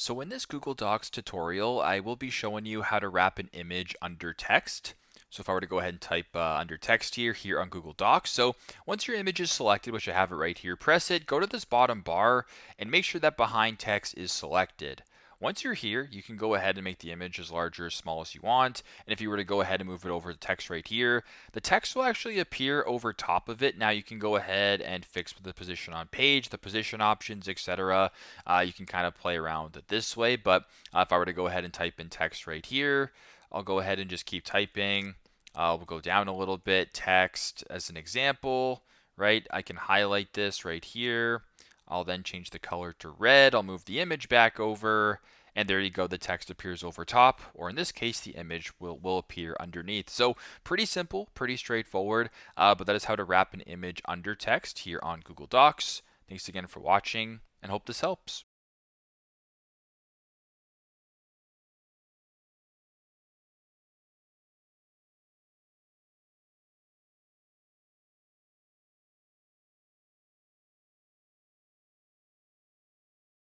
So in this Google Docs tutorial, I will be showing you how to wrap an image under text. So if I were to go ahead and type under text here on Google Docs. So once your image is selected, which I have it right here, press it, go to this bottom bar and make sure that behind text is selected. Once you're here, you can go ahead and make the image as large or as small as you want. And if you were to go ahead and move it over to text right here, the text will actually appear over top of it. Now you can go ahead and fix the position on page, the position options, etc. You can kind of play around with it this way, but if I were to go ahead and type in text right here, I'll go ahead and just keep typing. We'll go down a little bit, text as an example, right? I can highlight this right here. I'll then change the color to red. I'll move the image back over, and there you go. The text appears over top, or in this case, the image will appear underneath. So pretty simple, pretty straightforward, but that is how to wrap an image under text here on Google Docs. Thanks again for watching, and hope this helps.